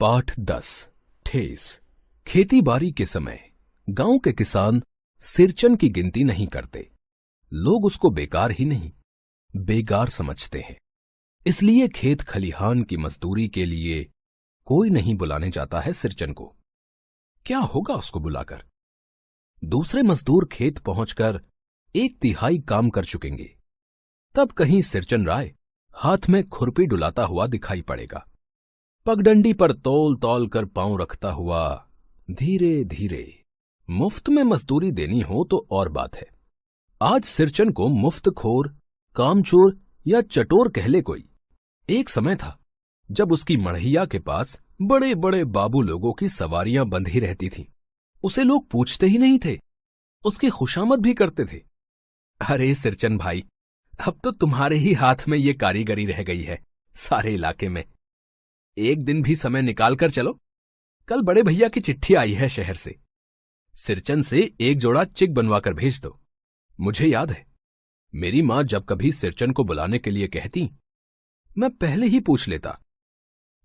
पाठ 10 ठेस। खेती बाड़ी के समय गांव के किसान सिरचन की गिनती नहीं करते। लोग उसको बेकार ही नहीं, बेगार समझते हैं। इसलिए खेत खलिहान की मजदूरी के लिए कोई नहीं बुलाने जाता है सिरचन को। क्या होगा उसको बुलाकर? दूसरे मजदूर खेत पहुंचकर 1/3 काम कर चुकेंगे। तब कहीं सिरचन राय हाथ में खुरपी डुलाता हुआ दिखाई पड़ेगा। पगडंडी पर तौल तौल कर पांव रखता हुआ धीरे धीरे। मुफ्त में मजदूरी देनी हो तो और बात है। आज सिरचन को मुफ्तखोर, कामचोर या चटोर कह ले कोई। एक समय था जब उसकी मड़हिया के पास बड़े बड़े बाबू लोगों की सवारियां बंधी रहती थीं। उसे लोग पूछते ही नहीं थे, उसकी खुशामद भी करते थे। अरे सिरचन भाई, अब तो तुम्हारे ही हाथ में ये कारीगरी रह गई है सारे इलाके में। एक दिन भी समय निकाल कर चलो, कल बड़े भैया की चिट्ठी आई है शहर से। सिरचन से एक जोड़ा चिक बनवा कर भेज दो। मुझे याद है, मेरी मां जब कभी सिरचन को बुलाने के लिए कहती, मैं पहले ही पूछ लेता,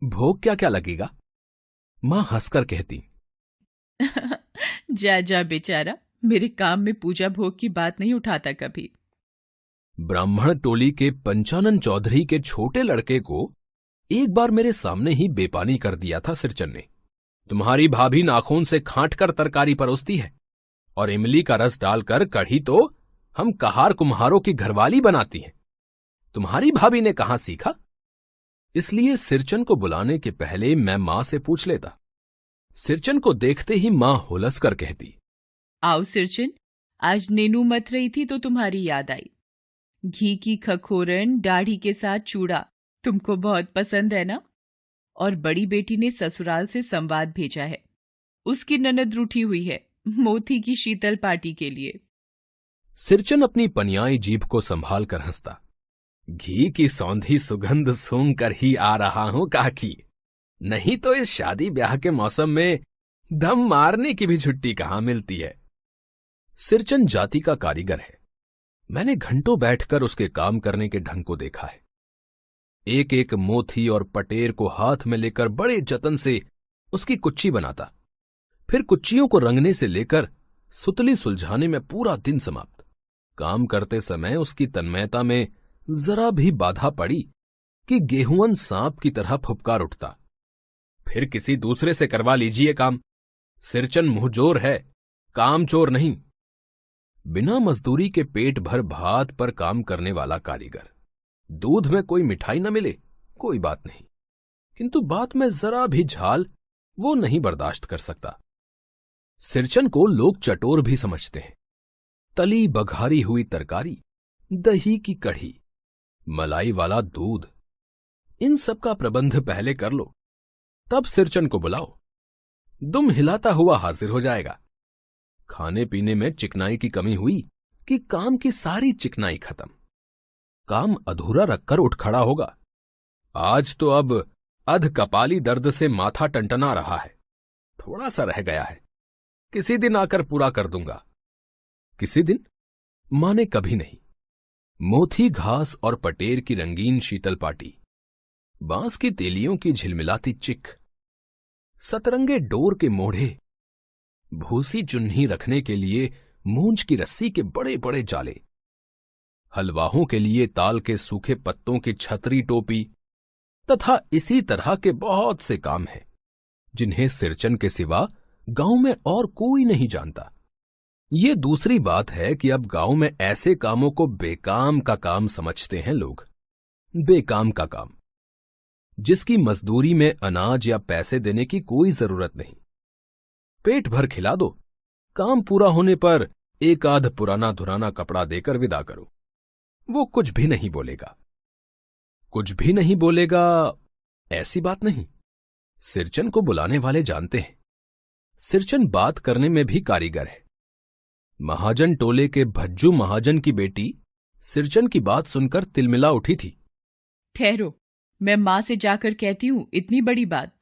भोग क्या क्या लगेगा? मां हंसकर कहती, जा जा बेचारा, मेरे काम में पूजा भोग की बात नहीं उठाता कभी। ब्राह्मण टोली के पंचानन चौधरी के छोटे लड़के को एक बार मेरे सामने ही बेपानी कर दिया था सिरचन ने। तुम्हारी भाभी नाखून से खांट कर तरकारी परोसती है और इमली का रस डालकर कढ़ी तो हम कहार कुम्हारों की घरवाली बनाती हैं। तुम्हारी भाभी ने कहां सीखा? इसलिए सिरचन को बुलाने के पहले मैं मां से पूछ लेता। सिरचन को देखते ही मां हुलस कर कहती, आओ सिरचन, आज नेनू मत रही थी तो तुम्हारी याद आई। घी की खखोरन दाढ़ी के साथ चूड़ा तुमको बहुत पसंद है ना? और बड़ी बेटी ने ससुराल से संवाद भेजा है। उसकी ननद रूठी हुई है मोती की शीतल पार्टी के लिए। सिरचन अपनी पनियाई जीभ को संभाल कर हंसता। घी की सौंधी सुगंध सूंघ कर ही आ रहा हूं काकी, नहीं तो इस शादी ब्याह के मौसम में दम मारने की भी छुट्टी कहां मिलती है। सिरचन जाति का कारीगर है। मैंने घंटों बैठकर उसके काम करने के ढंग को देखा है। एक एक मोती और पटेर को हाथ में लेकर बड़े जतन से उसकी कुच्ची बनाता, फिर कुच्चियों को रंगने से लेकर सुतली सुलझाने में पूरा दिन समाप्त। काम करते समय उसकी तन्मयता में जरा भी बाधा पड़ी कि गेहुअन सांप की तरह फुफकार उठता, फिर किसी दूसरे से करवा लीजिए काम। सिरचन मुंहजोर है, काम चोर नहीं। बिना मजदूरी के पेट भर भात पर काम करने वाला कारीगर। दूध में कोई मिठाई न मिले कोई बात नहीं, किंतु बात में जरा भी झाल वो नहीं बर्दाश्त कर सकता। सिरचन को लोग चटोर भी समझते हैं। तली बघारी हुई तरकारी, दही की कढ़ी, मलाई वाला दूध, इन सब का प्रबंध पहले कर लो, तब सिरचन को बुलाओ। दुम हिलाता हुआ हाजिर हो जाएगा। खाने पीने में चिकनाई की कमी हुई कि काम की सारी चिकनाई खत्म। काम अधूरा रखकर उठ खड़ा होगा। आज तो अब अध कपाली दर्द से माथा टंटना रहा है, थोड़ा सा रह गया है, किसी दिन आकर पूरा कर दूंगा। किसी दिन माने कभी नहीं। मोथी घास और पटेर की रंगीन शीतल पाटी, बांस की तेलियों की झिलमिलाती चिक, सतरंगे डोर के मोढ़े, भूसी चुन्नी रखने के लिए मूंछ की रस्सी के बड़े बड़े जाले, हलवाहों के लिए ताल के सूखे पत्तों की छतरी टोपी, तथा इसी तरह के बहुत से काम हैं जिन्हें सिरचन के सिवा गांव में और कोई नहीं जानता। ये दूसरी बात है कि अब गांव में ऐसे कामों को बेकाम का काम समझते हैं लोग। बेकाम का काम, जिसकी मजदूरी में अनाज या पैसे देने की कोई जरूरत नहीं। पेट भर खिला दो, काम पूरा होने पर एक आध पुराना धुराना कपड़ा देकर विदा करो। वो कुछ भी नहीं बोलेगा। कुछ भी नहीं बोलेगा ऐसी बात नहीं। सिरचन को बुलाने वाले जानते हैं, सिरचन बात करने में भी कारीगर है। महाजन टोले के भज्जू महाजन की बेटी सिरचन की बात सुनकर तिलमिला उठी थी। ठहरो, मैं मां से जाकर कहती हूं इतनी बड़ी बात।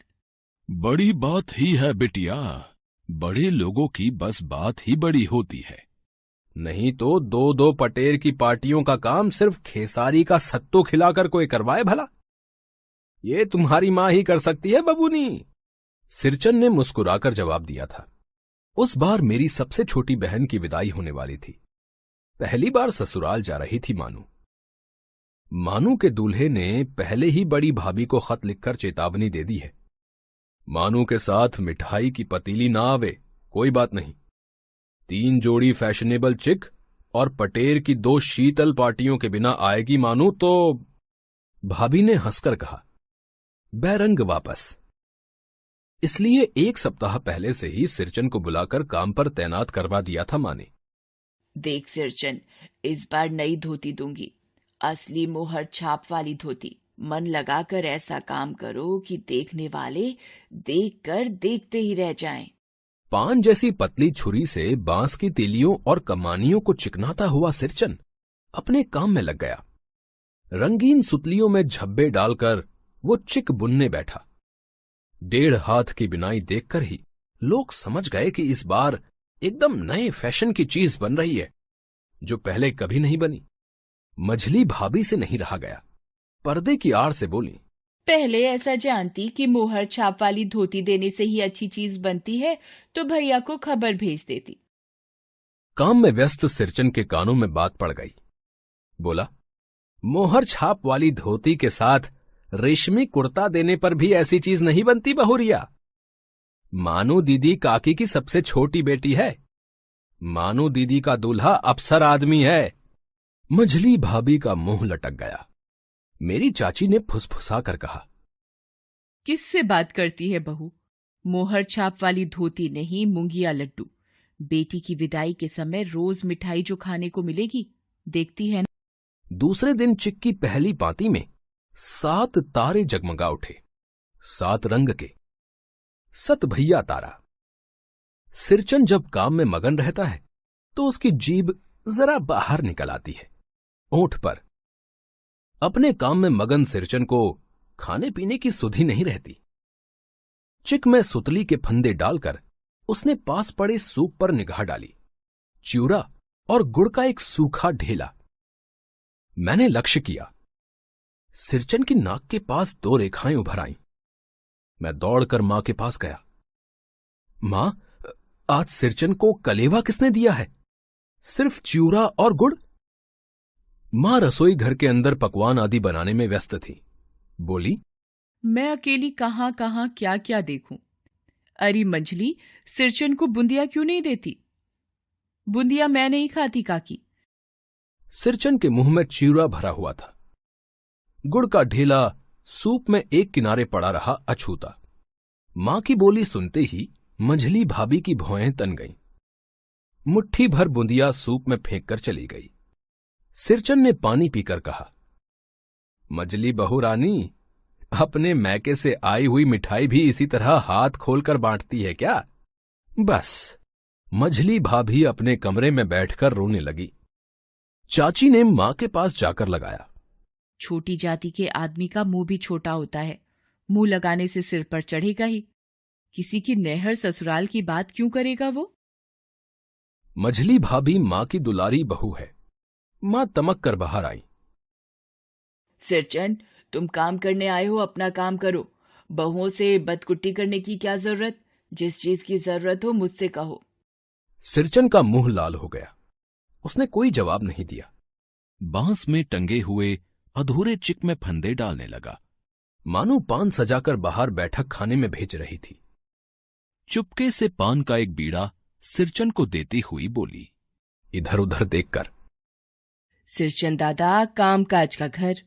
बड़ी बात ही है बिटिया, बड़े लोगों की बस बात ही बड़ी होती है। नहीं तो 2-2 पटेर की पार्टियों का काम सिर्फ खेसारी का सत्तू खिलाकर कोई करवाए भला? ये तुम्हारी मां ही कर सकती है बबूनी। सिरचन ने मुस्कुराकर जवाब दिया था। उस बार मेरी सबसे छोटी बहन की विदाई होने वाली थी। पहली बार ससुराल जा रही थी मानू। मानू के दूल्हे ने पहले ही बड़ी भाभी को खत लिखकर चेतावनी दे दी है, मानू के साथ मिठाई की पतीली ना आवे, कोई बात नहीं। 3 जोड़ी फैशनेबल चिक और पटेर की 2 शीतल पार्टियों के बिना आएगी मानू तो। भाभी ने हंसकर कहा, बैरंग वापस। इसलिए 1 सप्ताह पहले से ही सिरचन को बुलाकर काम पर तैनात करवा दिया था माँ ने। देख सिरचन, इस बार नई धोती दूंगी, असली मोहर छाप वाली धोती। मन लगाकर ऐसा काम करो कि देखने वाले देखकर देखते ही रह जाएं। पान जैसी पतली छुरी से बांस की तीलियों और कमानियों को चिकनाता हुआ सिरचन अपने काम में लग गया। रंगीन सुतलियों में झब्बे डालकर वो चिक बुनने बैठा। 1.5 हाथ की बिनाई देखकर ही लोग समझ गए कि इस बार एकदम नए फैशन की चीज बन रही है, जो पहले कभी नहीं बनी। मझली भाभी से नहीं रहा गया, पर्दे की आड़ से बोली, पहले ऐसा जानती कि मोहर छाप वाली धोती देने से ही अच्छी चीज बनती है तो भैया को खबर भेज देती। काम में व्यस्त सिरचन के कानों में बात पड़ गई। बोला, मोहर छाप वाली धोती के साथ रेशमी कुर्ता देने पर भी ऐसी चीज नहीं बनती बहुरिया। मानू दीदी काकी की सबसे छोटी बेटी है। मानू दीदी का दूल्हा अफसर आदमी है। मझली भाभी का मुंह लटक गया। मेरी चाची ने फुसफुसा कर कहा, किससे बात करती है बहू? मोहर छाप वाली धोती नहीं, मूंगिया लड्डू। बेटी की विदाई के समय रोज मिठाई जो खाने को मिलेगी, देखती है ना। दूसरे दिन चिक की पहली पांति में 7 तारे जगमगा उठे, 7 रंग के, 7 भैया तारा। सिरचन जब काम में मगन रहता है तो उसकी जीभ जरा बाहर निकल आती है, ओंठ पर। अपने काम में मगन सिरचन को खाने पीने की सुधि नहीं रहती। चिक में सुतली के फंदे डालकर उसने पास पड़े सूप पर निगाह डाली। च्यूरा और गुड़ का एक सूखा ढेला। मैंने लक्ष्य किया। सिरचन की नाक के पास 2 रेखाएं उभर आईं। मैं दौड़कर मां के पास गया। मां, आज सिरचन को कलेवा किसने दिया है? सिर्फ च्यूरा और गुड़? मां रसोई घर के अंदर पकवान आदि बनाने में व्यस्त थी। बोली, मैं अकेली कहां कहां क्या क्या देखूं। अरे मंझली, सिरचन को बूंदिया क्यों नहीं देती? बूंदिया मैं नहीं खाती काकी। सिरचन के मुंह में च्यूरा भरा हुआ था। गुड़ का ढेला सूप में एक किनारे पड़ा रहा अछूता। मां की बोली सुनते ही मंझली भाभी की भौहें तन गईं। मुट्ठी भर बूंदिया सूप में फेंक कर चली गई। सिरचन ने पानी पीकर कहा, मझली बहू रानी, अपने मैके से आई हुई मिठाई भी इसी तरह हाथ खोलकर बांटती है क्या? बस। मझली भाभी अपने कमरे में बैठकर रोने लगी। चाची ने मां के पास जाकर लगाया। छोटी जाति के आदमी का मुंह भी छोटा होता है, मुंह लगाने से सिर पर चढ़ेगा ही। किसी की नहर ससुराल की बात क्यों करेगा वो? मझली भाभी मां की दुलारी बहू है। मां तमक कर बाहर आई। सिरचन, तुम काम करने आए हो, अपना काम करो। बहुओं से बदकुट्टी करने की क्या जरूरत? जिस चीज की जरूरत हो मुझसे कहो। सिरचन का मुंह लाल हो गया। उसने कोई जवाब नहीं दिया। बांस में टंगे हुए अधूरे चिक में फंदे डालने लगा। मानो पान सजाकर बाहर बैठक खाने में भेज रही थी। चुपके से पान का एक बीड़ा सिरचन को देती हुई बोली, इधर उधर देखकर, सिरचन दादा, काम काज का घर,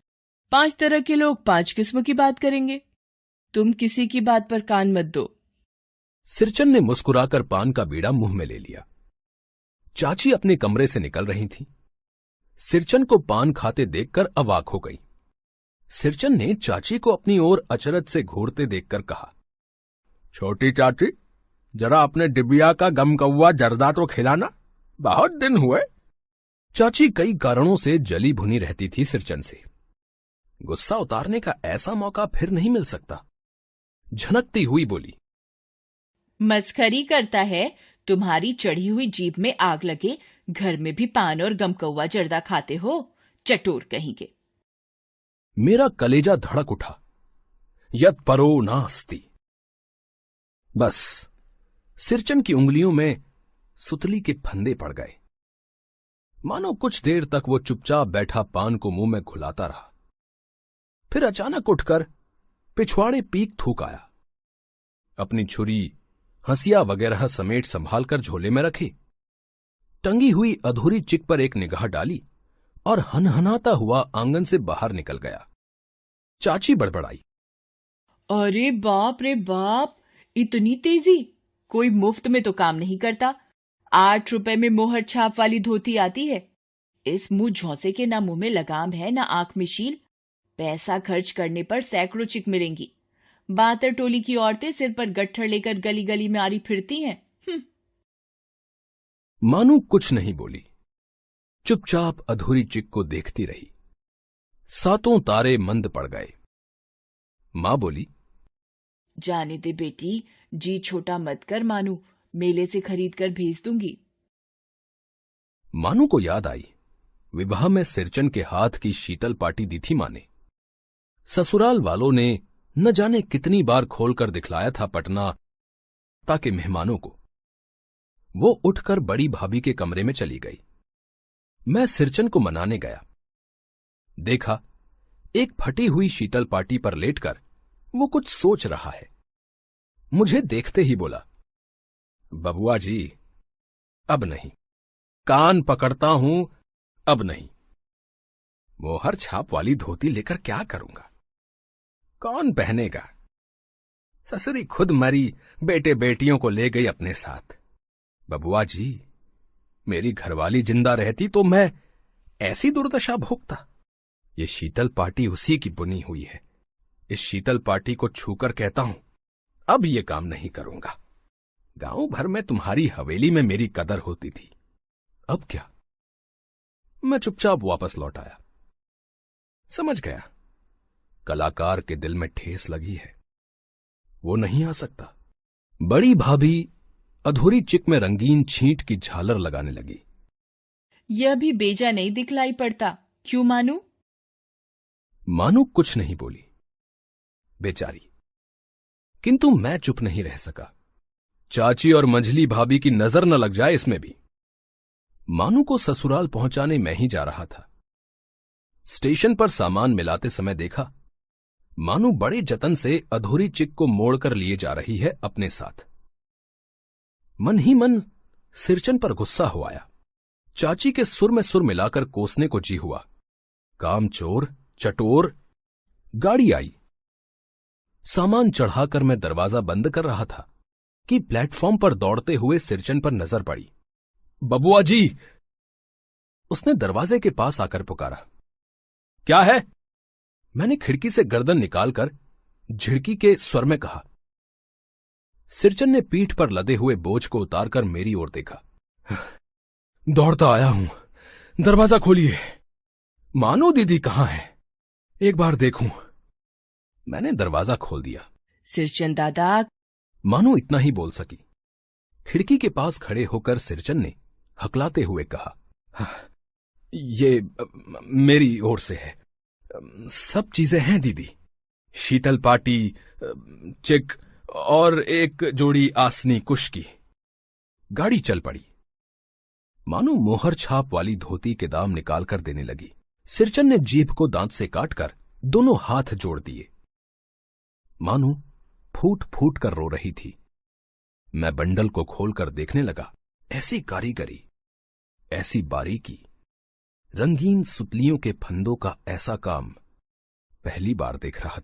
5 तरह के लोग 5 किस्मों की बात करेंगे। तुम किसी की बात पर कान मत दो। सिरचन ने मुस्कुराकर पान का बीड़ा मुंह में ले लिया। चाची अपने कमरे से निकल रही थी। सिरचन को पान खाते देखकर अवाक हो गई। सिरचन ने चाची को अपनी ओर अचरज से घूरते देखकर कहा, छोटी चाची, जरा अपने डिबिया का गम कौवा जर्दा तो खिलाना, बहुत दिन हुए। चाची कई कारणों से जली भुनी रहती थी सिरचन से। गुस्सा उतारने का ऐसा मौका फिर नहीं मिल सकता। झनकती हुई बोली, मस्खरी करता है, तुम्हारी चढ़ी हुई जीभ में आग लगे, घर में भी पान और गमकौवा जर्दा खाते हो, चटोर कहीं के। मेरा कलेजा धड़क उठा। यत् परो नास्ति। बस सिरचन की उंगलियों में सुतली के फंदे पड़ गए। मानो कुछ देर तक वो चुपचाप बैठा पान को मुंह में घुलाता रहा। फिर अचानक उठकर पिछवाड़े पीक थूक आया। अपनी छुरी, हंसिया वगैरह समेट संभाल कर झोले में रखी, टंगी हुई अधूरी चिक पर एक निगाह डाली और हनहनाता हुआ आंगन से बाहर निकल गया। चाची बड़बड़ाई, अरे बाप रे बाप, इतनी तेजी! कोई मुफ्त में तो काम नहीं करता। 8 रुपए में मोहर छाप वाली धोती आती है। इस मुंह झौसे के ना मुंह में लगाम है ना आंख में शील। पैसा खर्च करने पर सैकड़ों चिक मिलेंगी। बातर टोली की औरतें सिर पर गट्ठर लेकर गली गली में आरी फिरती हैं। मानू कुछ नहीं बोली, चुपचाप अधूरी चिक को देखती रही। सातों तारे मंद पड़ गए। मां बोली, जाने दे बेटी, जी छोटा मत कर मानू, मेले से खरीद कर भेज दूंगी। मानू को याद आई, विवाह में सिरचन के हाथ की शीतल पाटी दी थी मां ने। ससुराल वालों ने न जाने कितनी बार खोलकर दिखलाया था पटना ताकि मेहमानों को। वो उठकर बड़ी भाभी के कमरे में चली गई। मैं सिरचन को मनाने गया। देखा, एक फटी हुई शीतल पाटी पर लेटकर वो कुछ सोच रहा है। मुझे देखते ही बोला, बबुआ जी, अब नहीं, कान पकड़ता हूं, अब नहीं। मोहर छाप वाली धोती लेकर क्या करूंगा? कौन पहनेगा? ससुरी खुद मरी, बेटे बेटियों को ले गई अपने साथ। बबुआ जी, मेरी घरवाली जिंदा रहती तो मैं ऐसी दुर्दशा भोगता। ये शीतल पाटी उसी की बुनी हुई है। इस शीतल पाटी को छूकर कहता हूं, अब ये काम नहीं करूंगा। गांव भर में तुम्हारी हवेली में मेरी कदर होती थी, अब क्या? मैं चुपचाप वापस लौट आया। समझ गया, कलाकार के दिल में ठेस लगी है, वो नहीं आ सकता। बड़ी भाभी अधूरी चिक में रंगीन छींट की झालर लगाने लगी। यह भी बेजा नहीं दिखलाई पड़ता, क्यों मानू? मानू कुछ नहीं बोली, बेचारी। किंतु मैं चुप नहीं रह सका। चाची और मंझली भाभी की नजर न लग जाए इसमें भी। मानू को ससुराल पहुंचाने मैं ही जा रहा था। स्टेशन पर सामान मिलाते समय देखा, मानू बड़े जतन से अधूरी चिक को मोड़कर लिए जा रही है अपने साथ। मन ही मन सिरचन पर गुस्सा हो आया। चाची के सुर में सुर मिलाकर कोसने को जी हुआ। कामचोर, चटोर। गाड़ी आई। सामान चढ़ाकर मैं दरवाजा बंद कर रहा था कि प्लेटफॉर्म पर दौड़ते हुए सिरचन पर नजर पड़ी। बबुआ जी! उसने दरवाजे के पास आकर पुकारा। क्या है? मैंने खिड़की से गर्दन निकालकर झिड़की के स्वर में कहा। सिरचन ने पीठ पर लदे हुए बोझ को उतारकर मेरी ओर देखा। दौड़ता आया हूं, दरवाजा खोलिए। मानो दीदी कहां है? एक बार देखूं। मैंने दरवाजा खोल दिया। सिरचन दादा। मानो इतना ही बोल सकी। खिड़की के पास खड़े होकर सिरचन ने हकलाते हुए कहा, ये मेरी ओर से है। सब चीजें हैं दीदी, शीतल पाटी, चिक और एक जोड़ी आसनी कुश की। गाड़ी चल पड़ी। मानो मोहर छाप वाली धोती के दाम निकालकर देने लगी। सिरचन ने जीभ को दांत से काटकर दोनों हाथ जोड़ दिए। मानो फूट फूट कर रो रही थी। मैं बंडल को खोलकर देखने लगा। ऐसी कारीगरी, ऐसी बारीकी, रंगीन सुतलियों के फंदों का ऐसा काम पहली बार देख रहा था।